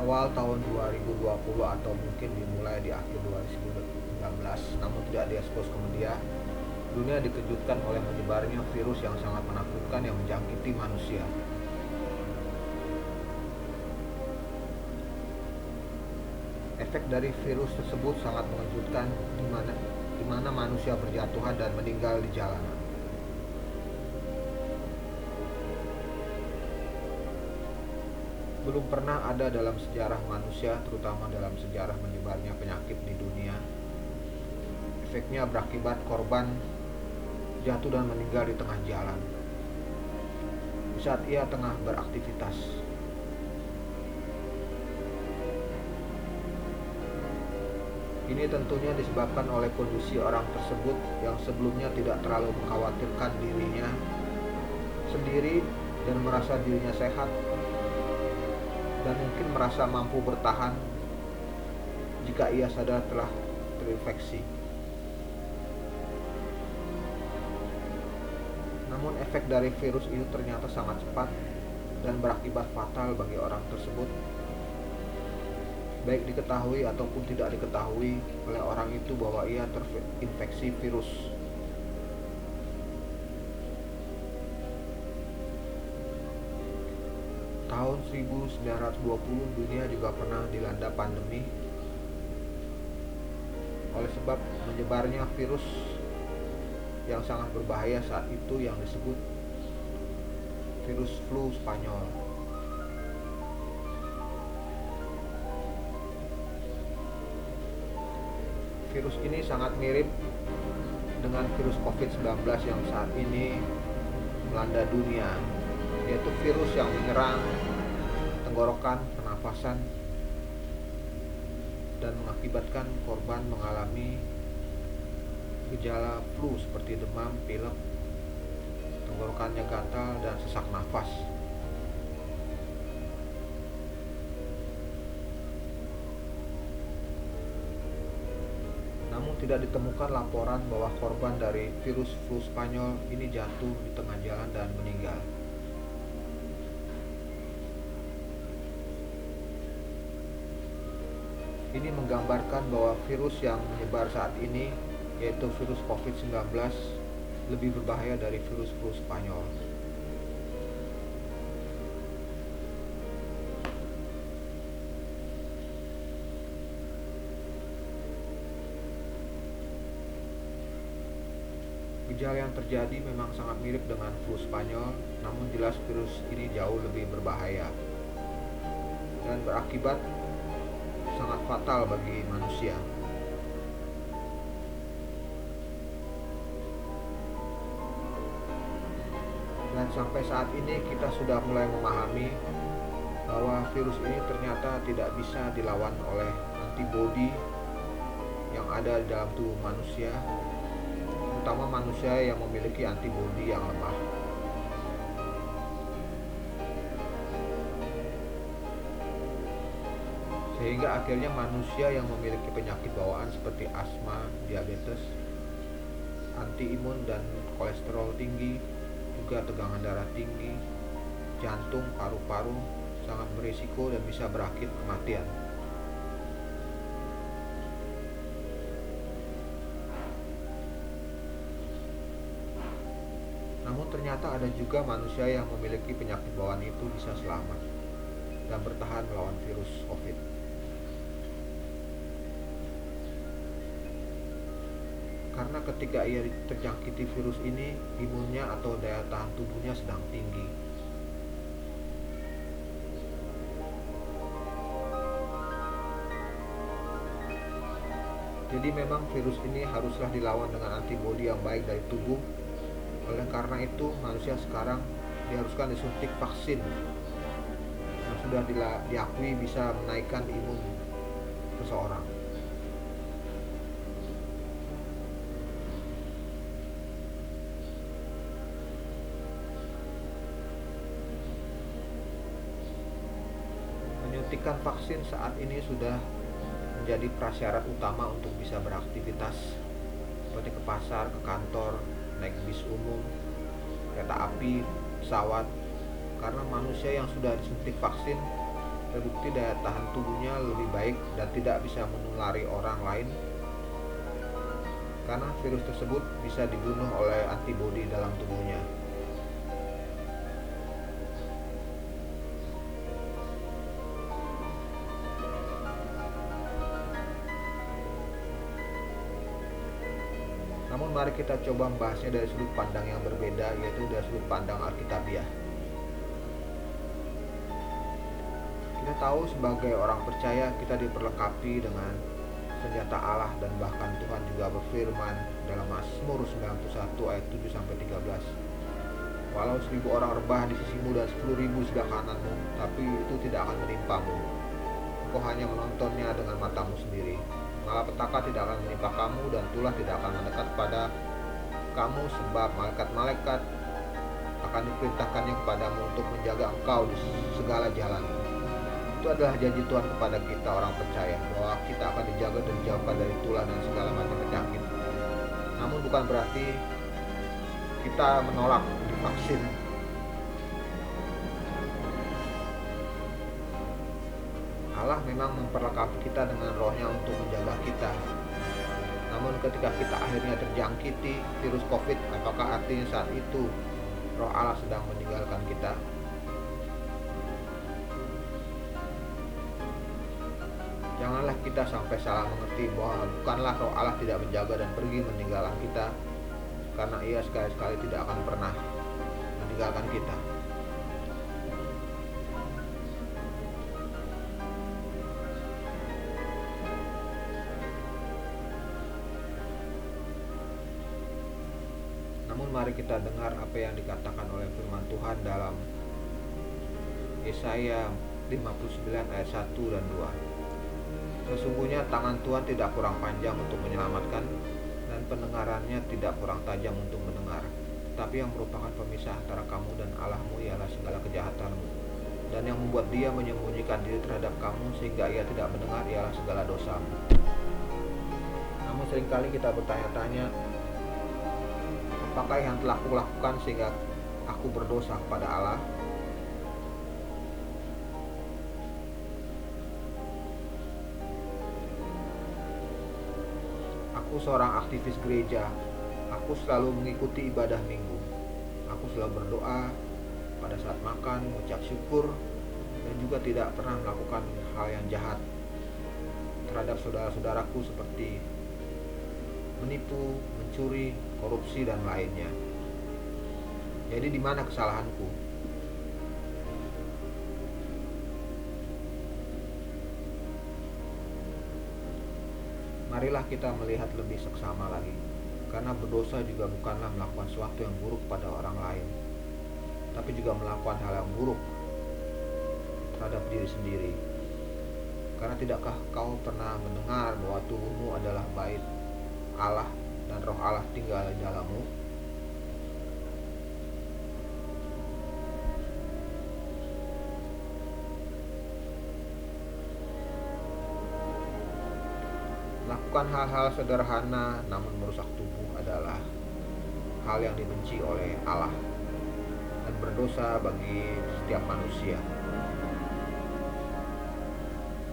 awal tahun 2020 atau mungkin dimulai di akhir 2019, namun tidak diekspos ke media, dunia dikejutkan oleh menyebarnya virus yang sangat menakutkan yang menjangkiti manusia. Efek dari virus tersebut sangat mengejutkan, di mana manusia berjatuhan dan meninggal di jalanan. Belum pernah ada dalam sejarah manusia, terutama dalam sejarah menyebarnya penyakit di dunia, efeknya berakibat korban jatuh dan meninggal di tengah jalan di saat ia tengah beraktivitas. Ini tentunya disebabkan oleh kondisi orang tersebut yang sebelumnya tidak terlalu mengkhawatirkan dirinya sendiri dan merasa dirinya sehat dan mungkin merasa mampu bertahan jika ia sadar telah terinfeksi. Namun efek dari virus itu ternyata sangat cepat dan berakibat fatal bagi orang tersebut, baik diketahui ataupun tidak diketahui oleh orang itu bahwa ia terinfeksi virus. Tahun 1920 dunia juga pernah dilanda pandemi oleh sebab menyebarnya virus yang sangat berbahaya saat itu yang disebut virus flu Spanyol. Virus ini sangat mirip dengan virus COVID-19 yang saat ini melanda dunia, yaitu virus yang menyerang tenggorokan, pernafasan, dan mengakibatkan korban mengalami gejala flu seperti demam, pilek, tenggorokannya gatal, dan sesak nafas. Namun tidak ditemukan laporan bahwa korban dari virus flu Spanyol ini jatuh di tengah jalan dan meninggal. Ini menggambarkan bahwa virus yang menyebar saat ini, yaitu virus COVID-19, lebih berbahaya dari virus flu Spanyol. Gejala yang terjadi memang sangat mirip dengan flu Spanyol, namun jelas virus ini jauh lebih berbahaya dan berakibat sangat fatal bagi manusia. Dan sampai saat ini kita sudah mulai memahami bahwa virus ini ternyata tidak bisa dilawan oleh antibodi yang ada di dalam tubuh manusia, terutama manusia yang memiliki antibodi yang lemah. Sehingga akhirnya manusia yang memiliki penyakit bawaan seperti asma, diabetes, anti-imun dan kolesterol tinggi, juga tegangan darah tinggi, jantung, paru-paru sangat berisiko dan bisa berakhir kematian. Namun ternyata ada juga manusia yang memiliki penyakit bawaan itu bisa selamat dan bertahan melawan virus COVID. Karena ketika ia terjangkiti virus ini, imunnya atau daya tahan tubuhnya sedang tinggi. Jadi memang virus ini haruslah dilawan dengan antibodi yang baik dari tubuh. Oleh karena itu, manusia sekarang diharuskan disuntik vaksin yang sudah diakui bisa menaikkan imun seseorang. Menyuntikkan vaksin saat ini sudah menjadi prasyarat utama untuk bisa beraktivitas seperti ke pasar, ke kantor, naik bis umum, kereta api, pesawat, karena manusia yang sudah disuntik vaksin Terbukti daya tahan tubuhnya lebih baik dan tidak bisa menulari orang lain karena virus tersebut bisa dibunuh oleh antibodi dalam tubuhnya. Namun mari kita coba membahasnya dari sudut pandang yang berbeda, yaitu dari sudut pandang Alkitabiah. Kita tahu sebagai orang percaya kita diperlengkapi dengan senjata Allah, dan bahkan Tuhan juga berfirman dalam Mazmur 91 ayat 7-13. Walau 1000 orang rebah di sisimu dan 10.000 sebelah kananmu, tapi itu tidak akan menimpamu. Engkau hanya menontonnya dengan matamu sendiri. Malapetaka tidak akan menimpa kamu, dan tulah tidak akan mendekat pada kamu, sebab malaikat-malaikat akan diperintahkannya kepadamu untuk menjaga engkau di segala jalan. Itu adalah janji Tuhan kepada kita orang percaya, bahwa kita akan dijaga dan dijauhkan dari tulah dan segala macam penyakit. Namun bukan berarti kita menolak divaksin. Allah memang memperlengkapi kita dengan rohnya untuk menjaga kita. Namun ketika kita akhirnya terjangkiti virus COVID, apakah artinya saat itu roh Allah sedang meninggalkan kita? Janganlah kita sampai salah mengerti bahwa bukanlah roh Allah tidak menjaga dan pergi meninggalkan kita, karena Ia sekali-sekali tidak akan pernah meninggalkan kita. Namun mari kita dengar apa yang dikatakan oleh firman Tuhan dalam Yesaya 59 ayat 1 dan 2. Sesungguhnya tangan Tuhan tidak kurang panjang untuk menyelamatkan, dan pendengarannya tidak kurang tajam untuk mendengar. Tetapi yang merupakan pemisah antara kamu dan Allahmu ialah segala kejahatanmu. Dan yang membuat Dia menyembunyikan diri terhadap kamu sehingga Ia tidak mendengar ialah segala dosamu. Namun seringkali kita bertanya-tanya, apakah yang telah aku lakukan sehingga aku berdosa kepada Allah? Aku seorang aktivis gereja. Aku selalu mengikuti ibadah minggu. Aku selalu berdoa pada saat makan, mengucap syukur, dan juga tidak pernah melakukan hal yang jahat terhadap saudara-saudaraku seperti menipu, mencuri, korupsi, dan lainnya. Jadi di mana kesalahanku? Marilah kita melihat lebih seksama lagi, karena berdosa juga bukanlah melakukan sesuatu yang buruk pada orang lain, tapi juga melakukan hal yang buruk terhadap diri sendiri. Karena tidakkah kau pernah mendengar bahwa tubuhmu adalah bait Allah dan roh Allah tinggal di dalammu? Melakukan hal-hal sederhana namun merusak tubuh adalah hal yang dibenci oleh Allah dan berdosa bagi setiap manusia.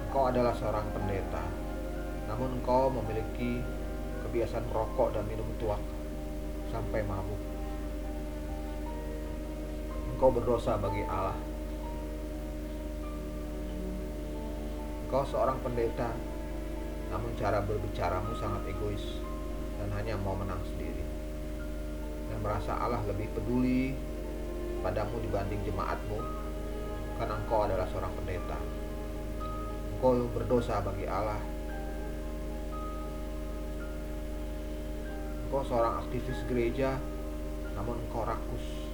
Engkau adalah seorang pendeta, namun engkau memiliki kebiasaan merokok dan minum tuak sampai mabuk. Engkau berdosa bagi Allah. Engkau seorang pendeta, namun cara berbicaramu sangat egois dan hanya mau menang sendiri, dan merasa Allah lebih peduli padamu dibanding jemaatmu karena engkau adalah seorang pendeta. Engkau berdosa bagi Allah. Engkau seorang aktivis gereja, namun engkau rakus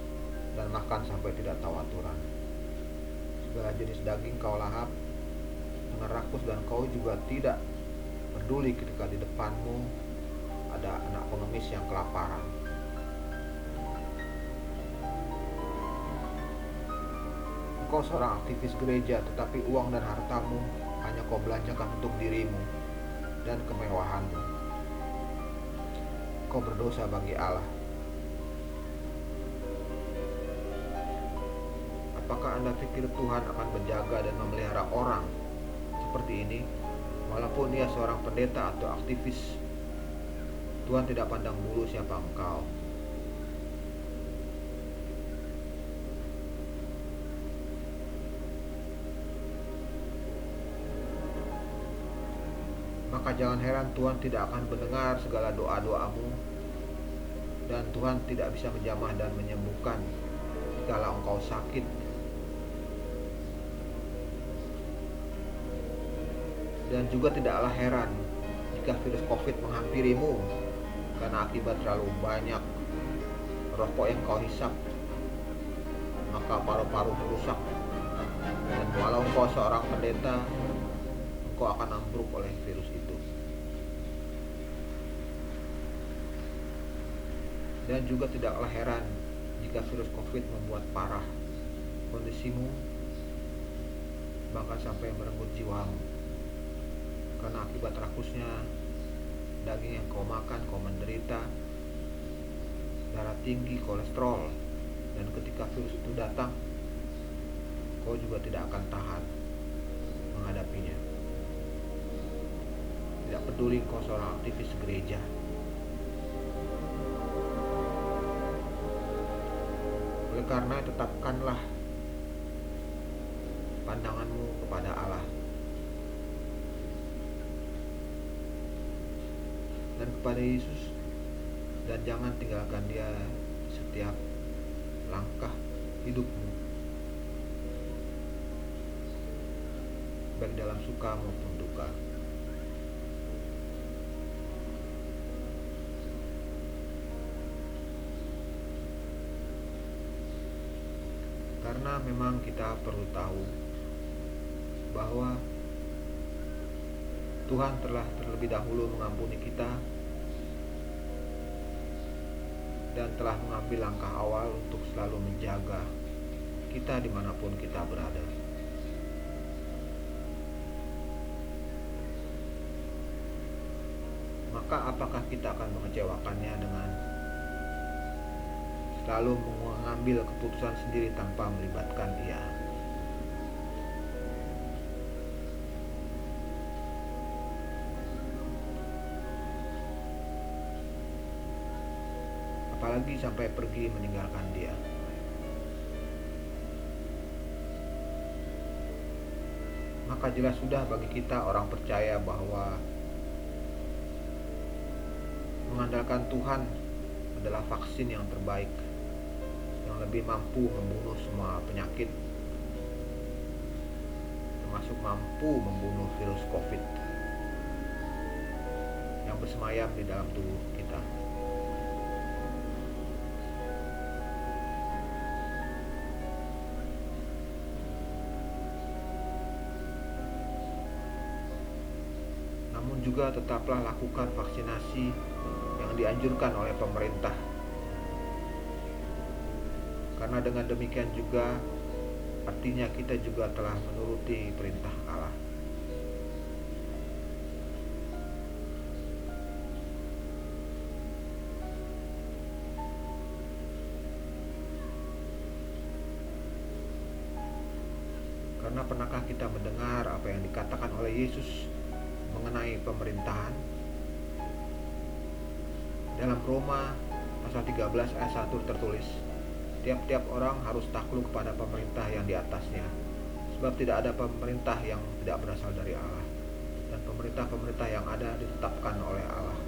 dan makan sampai tidak tahu aturan. Segala jenis daging kau lahap dengan rakus, dan kau juga tidak peduli ketika di depanmu ada anak pengemis yang kelaparan. Engkau seorang aktivis gereja, tetapi uang dan hartamu hanya kau belanjakan untuk dirimu dan kemewahanmu. Kau berdosa bagi Allah. Apakah Anda pikir Tuhan akan menjaga dan memelihara orang seperti ini? Walaupun dia seorang pendeta atau aktivis, Tuhan tidak pandang bulu siapa engkau. Maka jangan heran Tuhan tidak akan mendengar segala doa-doamu, dan Tuhan tidak bisa menjamah dan menyembuhkan jikalau engkau sakit. Dan juga tidaklah heran jika virus COVID menghampirimu karena akibat terlalu banyak rokok yang kau hisap, maka paru-paru rusak. Dan walau engkau seorang pendeta, engkau akan ambruk oleh virus itu. Dan juga tidaklah heran jika virus COVID membuat parah kondisimu, bahkan sampai merenggut jiwamu. Karena akibat rakusnya daging yang kau makan, kau menderita darah tinggi, kolesterol. Dan ketika virus itu datang, kau juga tidak akan tahan menghadapinya. Tidak peduli kau seorang aktivis gereja. Oleh karena tetapkanlah pandanganmu kepada Allah dan kepada Yesus, dan jangan tinggalkan Dia setiap langkah hidupmu, baik dalam suka maupun duka. Karena memang kita perlu tahu bahwa Tuhan telah terlebih dahulu mengampuni kita dan telah mengambil langkah awal untuk selalu menjaga kita dimanapun kita berada. Maka apakah kita akan mengecewakannya dengan selalu mengambil keputusan sendiri tanpa melibatkan Dia? Apalagi sampai pergi meninggalkan Dia. Maka jelas sudah bagi kita orang percaya bahwa mengandalkan Tuhan adalah vaksin yang terbaik, yang lebih mampu membunuh semua penyakit, termasuk mampu membunuh virus COVID yang bersemayam di dalam tubuh kita. Namun juga tetaplah lakukan vaksinasi yang dianjurkan oleh pemerintah. Karena dengan demikian juga artinya kita juga telah menuruti perintah Allah. Karena pernahkah kita mendengar apa yang dikatakan oleh Yesus mengenai pemerintahan? Dalam Roma pasal 13 ayat 1 tertulis, tiap-tiap orang harus takluk kepada pemerintah yang di atasnya, sebab tidak ada pemerintah yang tidak berasal dari Allah, dan pemerintah-pemerintah yang ada ditetapkan oleh Allah.